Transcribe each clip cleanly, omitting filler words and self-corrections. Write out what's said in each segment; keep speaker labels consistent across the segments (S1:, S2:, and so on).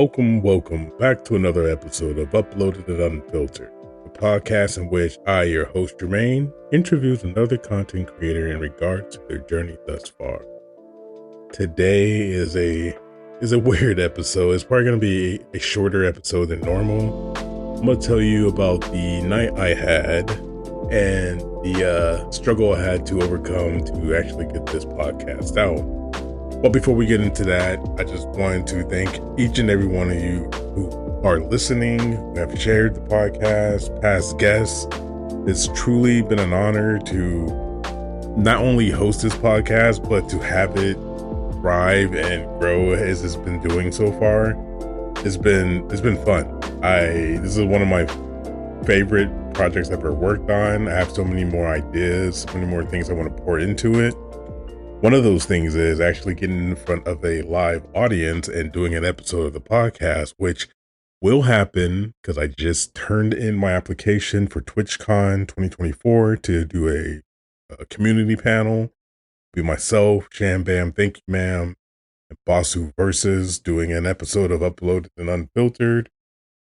S1: Welcome back to another episode of Uploaded and Unfiltered, a podcast in which I, your host Jermaine, interviews another content creator in regards to their journey thus far. Today is a weird episode. It's probably going to be a shorter episode than normal. I'm going to tell you about the night I had and the struggle I had to overcome to actually get this podcast out. But before we get into that, I just wanted to thank each and every one of you who are listening, who have shared the podcast, past guests. It's truly been an honor to not only host this podcast, but to have it thrive and grow as it's been doing so far. It's been fun. This is one of my favorite projects I've ever worked on. I have so many more ideas, so many more things I want to pour into it. One of those things is actually getting in front of a live audience and doing an episode of the podcast, which will happen because I just turned in my application for TwitchCon 2024 to do a community panel. Be myself, Sham Bam, Thank You Ma'am, and Basu Versus doing an episode of Uploaded and Unfiltered,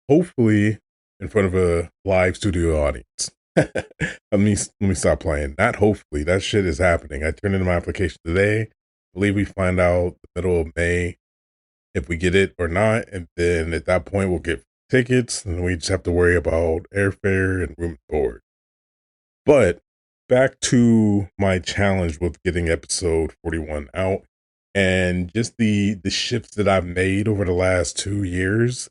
S1: hopefully in front of a live studio audience. let me stop playing. Not hopefully, that shit is happening. I turned in my application today. I believe we find out the middle of May if we get it or not, and then at that point we'll get tickets, and we just have to worry about airfare and room and board. But back to my challenge with getting episode 41 out, and just the shifts that I've made over the last 2 years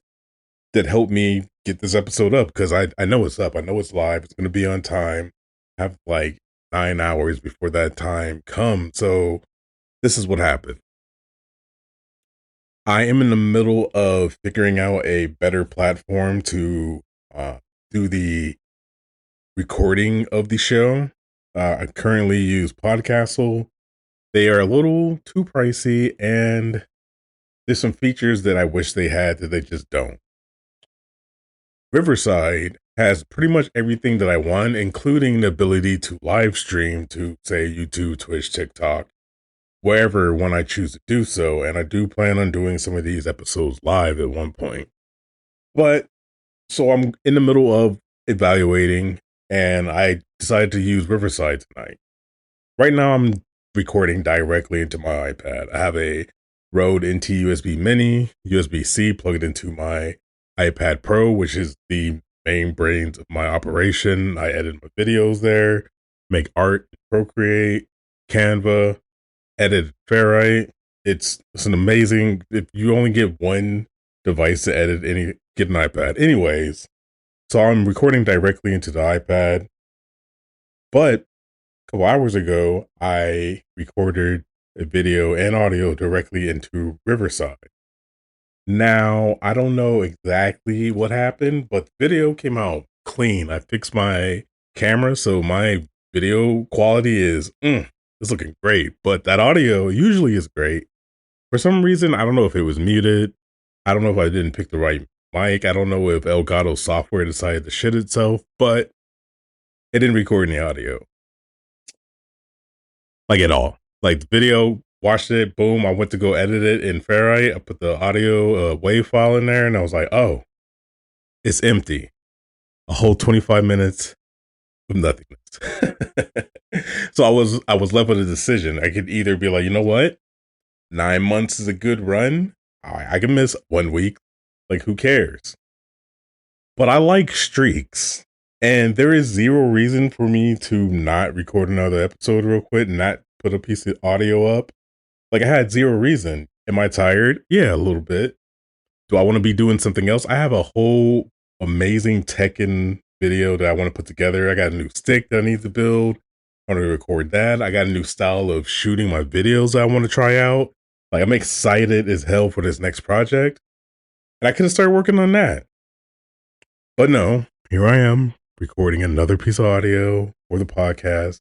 S1: that helped me get this episode up, because I know it's up. I know it's live. It's going to be on time. I have like 9 hours before that time comes. So this is what happened. I am in the middle of figuring out a better platform to do the recording of the show. I currently use Podcastle. They are a little too pricey, and there's some features that I wish they had that they just don't. Riverside has pretty much everything that I want, including the ability to live stream to, say, YouTube, Twitch, TikTok, wherever when I choose to do so. And I do plan on doing some of these episodes live at one point. But so I'm in the middle of evaluating, and I decided to use Riverside tonight. Right now, I'm recording directly into my iPad. I have a Rode NT USB Mini, USB-C plugged into my iPad Pro, which is the main brains of my operation. I edit my videos there, make art, Procreate, Canva, edit Ferrite. It's an amazing, if you only get one device to edit, get an iPad. Anyways, so I'm recording directly into the iPad, but a couple hours ago, I recorded a video and audio directly into Riverside. Now, I don't know exactly what happened, but the video came out clean. I fixed my camera, so my video quality is it's looking great. But that audio usually is great. For some reason, I don't know if it was muted. I don't know if I didn't pick the right mic. I don't know if Elgato's software decided to shit itself, but it didn't record any audio. Like at all. Like the video, watched it, boom, I went to go edit it in Ferrite. I put the audio WAV file in there, and I was like, oh, it's empty. A whole 25 minutes of nothingness. So I was left with a decision. I could either be like, you know what? 9 months is a good run. I can miss 1 week. Like, who cares? But I like streaks. And there is zero reason for me to not record another episode real quick and not put a piece of audio up. Like, I had zero reason. Am I tired? Yeah, a little bit. Do I want to be doing something else? I have a whole amazing Tekken video that I want to put together. I got a new stick that I need to build. I want to record that. I got a new style of shooting my videos that I want to try out. Like, I'm excited as hell for this next project. And I could have started working on that. But no, here I am recording another piece of audio for the podcast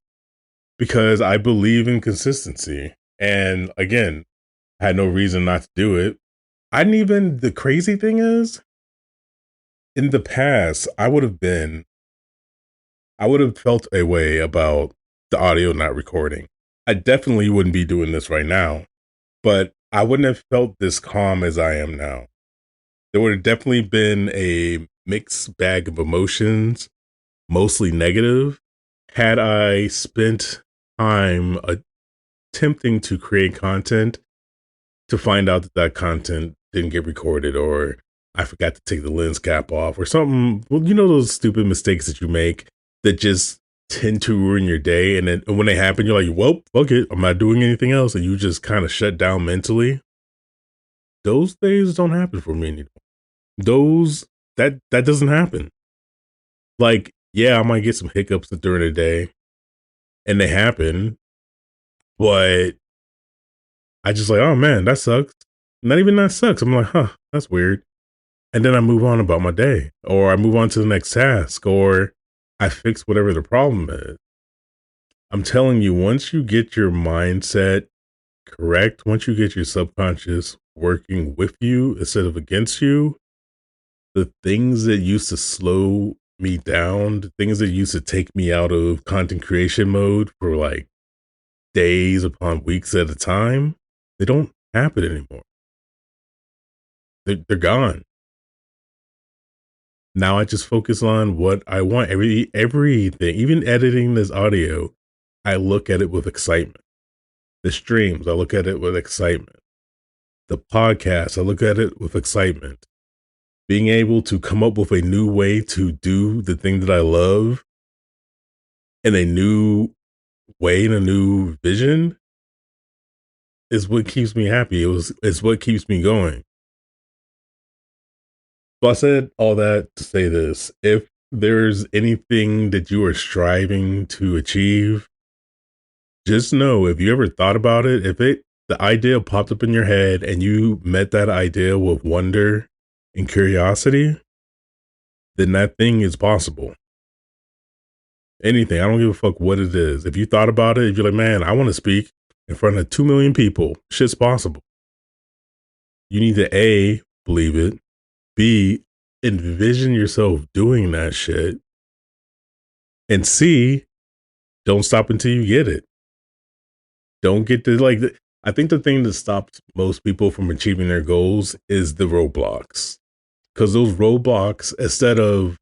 S1: because I believe in consistency. And again, I had no reason not to do it. The crazy thing is, in the past, I would have felt a way about the audio not recording. I definitely wouldn't be doing this right now, but I wouldn't have felt this calm as I am now. there would have definitely been a mixed bag of emotions, mostly negative, had I spent time attempting to create content to find out that that content didn't get recorded, or I forgot to take the lens cap off or something. Well, you know, those stupid mistakes that you make that just tend to ruin your day. And then when they happen, you're like, well, fuck it. I'm not doing anything else. And you just kind of shut down mentally. Those days don't happen for me anymore. That doesn't happen. Like, yeah, I might get some hiccups during the day and they happen, but I just like, oh man, that sucks. Not even that sucks. I'm like, huh, that's weird. And then I move on about my day, or I move on to the next task, or I fix whatever the problem is. I'm telling you, once you get your mindset correct, once you get your subconscious working with you instead of against you, the things that used to slow me down, the things that used to take me out of content creation mode for like days upon weeks at a time, they don't happen anymore. They're gone. Now I just focus on what I want. Everything, even editing this audio, I look at it with excitement. The streams, I look at it with excitement. The podcast, I look at it with excitement. Being able to come up with a new way to do the thing that I love in a new way, in a new vision, is what keeps me happy. It's what keeps me going. So I said all that to say this. If there's anything that you are striving to achieve, just know, if you ever thought about it, the idea popped up in your head and you met that idea with wonder and curiosity, then that thing is possible. Anything. I don't give a fuck what it is. If you thought about it, if you're like, man, I want to speak in front of 2 million people, shit's possible. You need to A, believe it, B, envision yourself doing that shit, and C, don't stop until you get it. Don't get to I think the thing that stops most people from achieving their goals is the roadblocks. Because those roadblocks, instead of,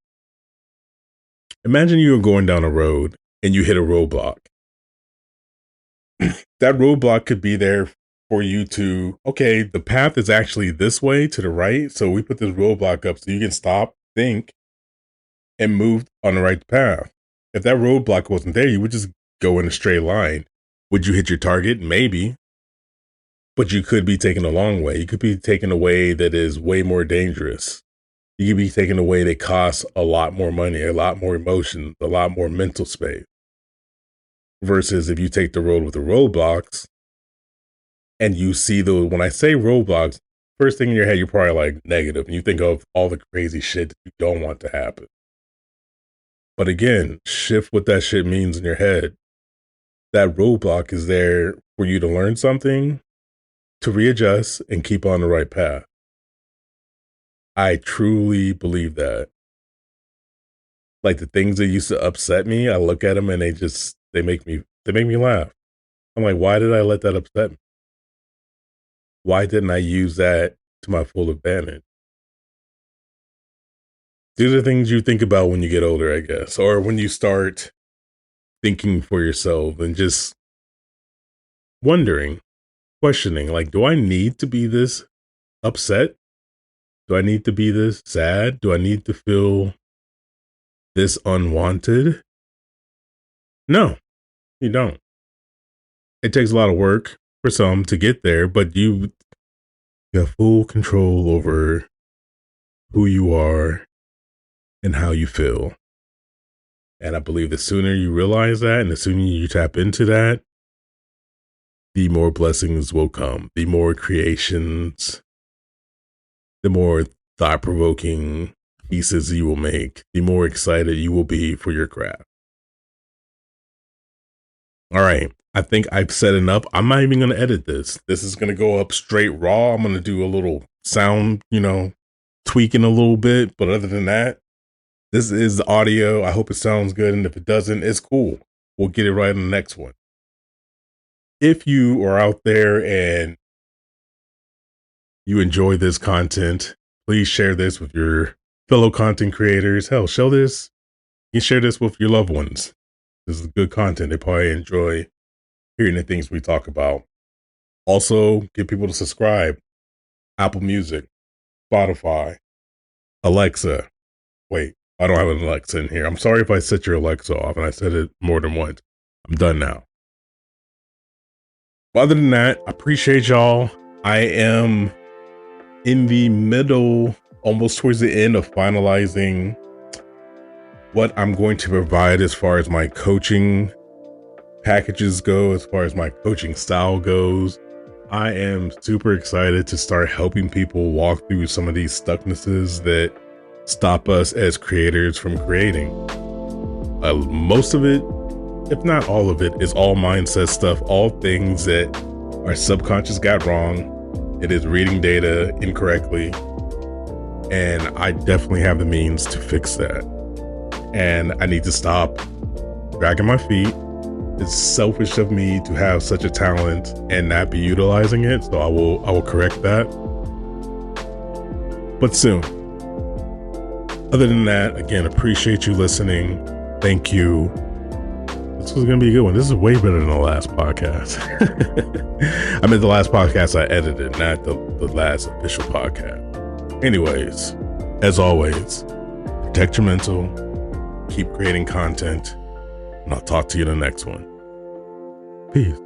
S1: imagine you were going down a road and you hit a roadblock. That roadblock could be there for you to, okay, the path is actually this way to the right. So we put this roadblock up so you can stop, think, and move on the right path. If that roadblock wasn't there, you would just go in a straight line. Would you hit your target? Maybe. But you could be taken a long way. You could be taken a way that is way more dangerous. You could be taken a way that costs a lot more money, a lot more emotions, a lot more mental space. Versus if you take the road with the roadblocks and you see when I say roadblocks, first thing in your head, you're probably like negative and you think of all the crazy shit that you don't want to happen. But again, shift what that shit means in your head. That roadblock is there for you to learn something, to readjust, and keep on the right path. I truly believe that. Like the things that used to upset me, I look at them and they make me laugh. I'm like, why did I let that upset me? Why didn't I use that to my full advantage? These are things you think about when you get older, I guess, or when you start thinking for yourself and just wondering, questioning, like, do I need to be this upset? Do I need to be this sad? Do I need to feel this unwanted? No, you don't. It takes a lot of work for some to get there, but you have full control over who you are and how you feel. And I believe the sooner you realize that and the sooner you tap into that, the more blessings will come, the more creations, the more thought-provoking pieces you will make, the more excited you will be for your craft. All right. I think I've said enough. I'm not even going to edit this. This is going to go up straight raw. I'm going to do a little sound, tweaking a little bit. But other than that, this is the audio. I hope it sounds good. And if it doesn't, it's cool. We'll get it right in the next one. If you are out there and you enjoy this content, Please share this with your fellow content creators. Hell, show this. You can share this with your loved ones. This is good content. They probably enjoy hearing the things we talk about. Also, get people to subscribe. Apple Music, Spotify, Alexa. Wait, I don't have an Alexa in here. I'm sorry if I set your Alexa off and I said it more than once. I'm done now. Other than that, I appreciate y'all. I am in the middle, almost towards the end of finalizing what I'm going to provide as far as my coaching packages go, as far as my coaching style goes. I am super excited to start helping people walk through some of these stucknesses that stop us as creators from creating. Most of it, if not all of it, is all mindset stuff, all things that our subconscious got wrong. It is reading data incorrectly, and I definitely have the means to fix that. And I need to stop dragging my feet. It's selfish of me to have such a talent and not be utilizing it, so I will correct that. But soon. Other than that, again, appreciate you listening. Thank you. This was going to be a good one. This is way better than the last podcast. I mean, the last podcast I edited, not the last official podcast. Anyways, as always, protect your mental, keep creating content, and I'll talk to you in the next one. Peace.